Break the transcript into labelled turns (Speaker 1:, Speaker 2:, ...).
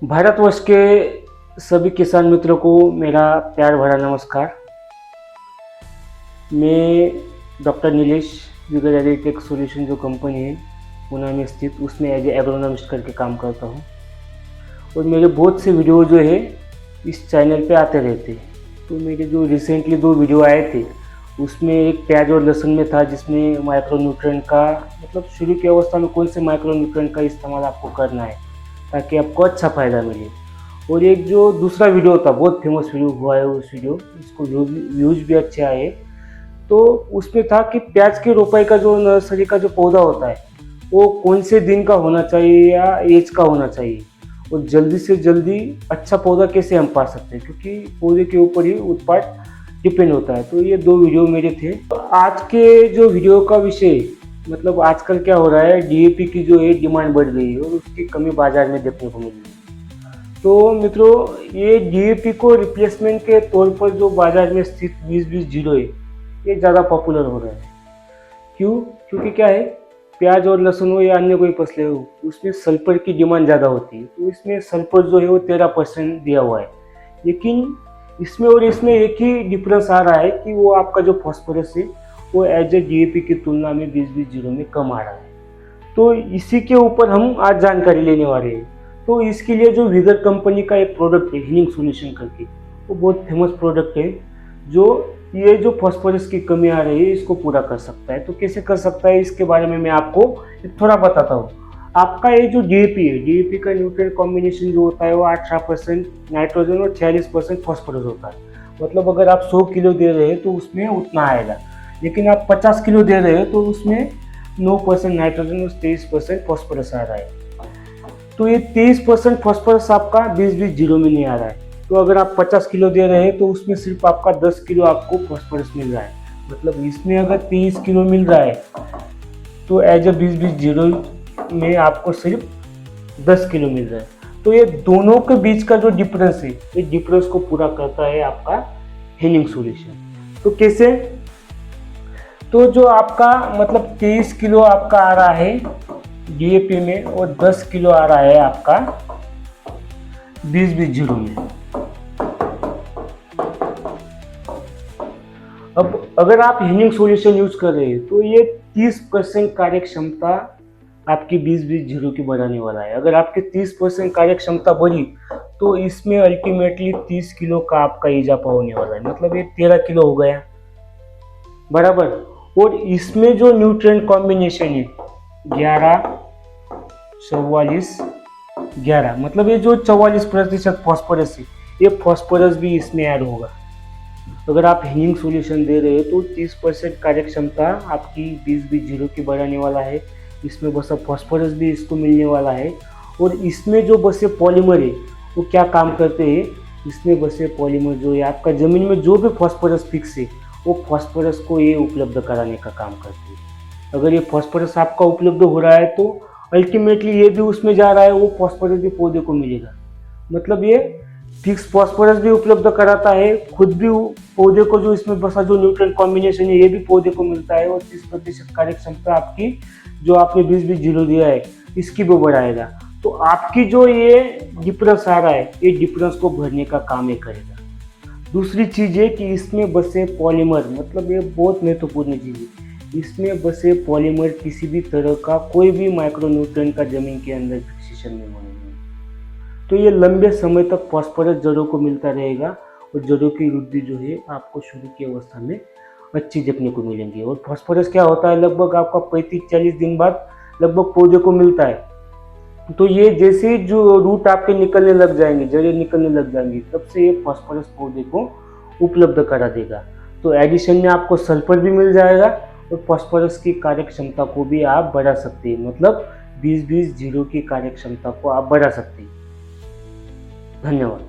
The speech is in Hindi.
Speaker 1: भारतवर्ष के सभी किसान मित्रों को मेरा प्यार भरा नमस्कार। मैं doctor Nilesh vigour agritech solution जो कंपनी है पुणे में स्थित, उसमें एज ए एग्रोनॉमिस्ट करके काम करता हूँ और मेरे बहुत से वीडियो जो है इस चैनल पे आते रहते हैं। तो मेरे जो रिसेंटली 2 वीडियो आए थे उसमें एक प्याज और लहसुन में था, जिसमें माइक्रोन्यूट्रिएंट का मतलब शुरू की अवस्था में कौन से माइक्रोन्यूट्रिएंट का इस्तेमाल आपको करना है ताकि आपको अच्छा फ़ायदा मिले। और एक जो दूसरा वीडियो था, बहुत फेमस वीडियो हुआ है उस वीडियो, उसको व्यूज भी अच्छे आए। तो उसमें था कि प्याज की रोपाई का जो नर्सरी का जो पौधा होता है वो कौन से दिन का होना चाहिए या एज का होना चाहिए और जल्दी से जल्दी अच्छा पौधा कैसे हम पा सकते हैं, क्योंकि पौधे के ऊपर ही उत्पाद डिपेंड होता है। तो ये 2 वीडियो मेरे थे। तो आज के जो वीडियो का विषय मतलब आजकल क्या हो रहा है, डीएपी की जो है डिमांड बढ़ गई है और उसकी कमी बाजार में देखने को मिल रही है। तो मित्रों, ये डीएपी को रिप्लेसमेंट के तौर पर जो बाजार में स्थित 20-20-0 है, ये ज़्यादा पॉपुलर हो रहा है। क्यों? क्योंकि क्या है, प्याज और लहसुन हो या अन्य कोई फसलें हो, उसमें सल्फर की डिमांड ज़्यादा होती है। तो इसमें सल्फर जो है वो 13% दिया हुआ है, लेकिन इसमें और इसमें एक ही डिफरेंस आ रहा है कि वो आपका जो फॉस्फोरस है वो एज ए डीएपी की तुलना में 20-20-0 में कम आ रहा है। तो इसी के ऊपर हम आज जानकारी लेने वाले हैं। तो इसके लिए जो विगर कंपनी का एक प्रोडक्ट है हीलिंग सॉल्यूशन करके, वो बहुत फेमस प्रोडक्ट है जो ये जो फॉस्फोरस की कमी आ रही है इसको पूरा कर सकता है। तो कैसे कर सकता है इसके बारे में मैं आपको थोड़ा बताता हूँ। आपका ये जो डीएपी है, डीएपी का न्यूट्रिएंट कॉम्बिनेशन जो होता है वो 18% नाइट्रोजन और 46% फॉस्फोरस होता है। मतलब अगर आप 100 किलो दे रहे हैं तो उसमें उतना आएगा, लेकिन आप 50 किलो दे रहे हैं तो उसमें 9% नाइट्रोजन और 23% फॉस्फोरस आ रहा है। तो ये 23% फॉस्फोरस आपका 20-20-0 में नहीं आ रहा है। तो अगर आप 50 किलो दे रहे हैं तो उसमें सिर्फ आपका 10 किलो आपको फॉस्फोरस मिल रहा है। मतलब इसमें अगर 30 किलो मिल रहा है तो एज ए 20-20-0 में आपको सिर्फ 10 किलो मिल रहा है। तो ये दोनों के बीच का जो डिफरेंस है, ये डिफरेंस को पूरा करता है आपका हीलिंग सॉल्यूशन। तो कैसे? तो जो आपका मतलब 23 किलो आपका आ रहा है डीएपी में और 10 किलो आ रहा है आपका 20-20-0 में। अब अगर आप हीलिंग सॉल्यूशन यूज कर रहे हैं तो ये 30% कार्य क्षमता आपकी 20-20-0 की बढ़ाने वाला है। अगर आपकी 30% कार्य क्षमता बढ़ी तो इसमें अल्टीमेटली 30 किलो का आपका इजाफा होने वाला है। मतलब ये 13 किलो हो गया बराबर। और इसमें जो न्यूट्रिएंट कॉम्बिनेशन है 11-44-11, मतलब ये जो 44% फॉस्फोरस है, ये फॉस्फोरस भी इसमें ऐड होगा। अगर आप हीलिंग सॉल्यूशन दे रहे हो तो 30% कार्य क्षमता आपकी 20-20-0 की बढ़ाने वाला है। इसमें बसा फॉस्फोरस भी इसको मिलने वाला है। और इसमें जो बसे पॉलीमर है वो क्या काम करते हैं, इसमें बसे पॉलीमर जो है आपका ज़मीन में जो भी फॉस्फोरस फिक्स है वो फॉस्फोरस को ये उपलब्ध कराने का काम करते हैं। अगर ये फॉस्फोरस आपका उपलब्ध हो रहा है तो अल्टीमेटली ये भी उसमें जा रहा है, वो फॉस्फोरस भी पौधे को मिलेगा। मतलब ये फिक्स फॉस्फोरस भी उपलब्ध कराता है, खुद भी पौधे को जो इसमें बसा जो न्यूट्रिएंट कॉम्बिनेशन है ये भी पौधे को मिलता है। और 30% कार्य क्षमता आपकी जो आपने 20-20-0 दिया है इसकी भी बढ़ाएगा। तो आपकी जो ये डिफरेंस आ रहा है ये डिफरेंस को भरने का काम ये करेगा। दूसरी चीज़ है कि इसमें बसे पॉलीमर, मतलब ये बहुत महत्वपूर्ण चीज़ है, इसमें बसे पॉलीमर किसी भी तरह का कोई भी माइक्रोन्यूट्रिएंट का जमीन के अंदर फिक्सेशन में होने नहीं। तो ये लंबे समय तक फॉस्फोरस जड़ों को मिलता रहेगा और जड़ों की वृद्धि जो है आपको शुरू की अवस्था में अच्छी देखने को मिलेंगी। और फॉस्फोरस क्या होता है, लगभग आपका 35-40 दिन बाद लगभग पौधे को मिलता है। तो ये जैसे जो रूट आपके निकलने लग जाएंगे, जड़ें निकलने लग जाएंगी, तब से ये फॉस्फोरस पौधे को उपलब्ध करा देगा। तो एडिशन में आपको सल्फर भी मिल जाएगा और फॉस्फोरस की कार्य क्षमता को भी आप बढ़ा सकते हैं। मतलब 20-20-0 की कार्य क्षमता को आप बढ़ा सकते हैं। धन्यवाद।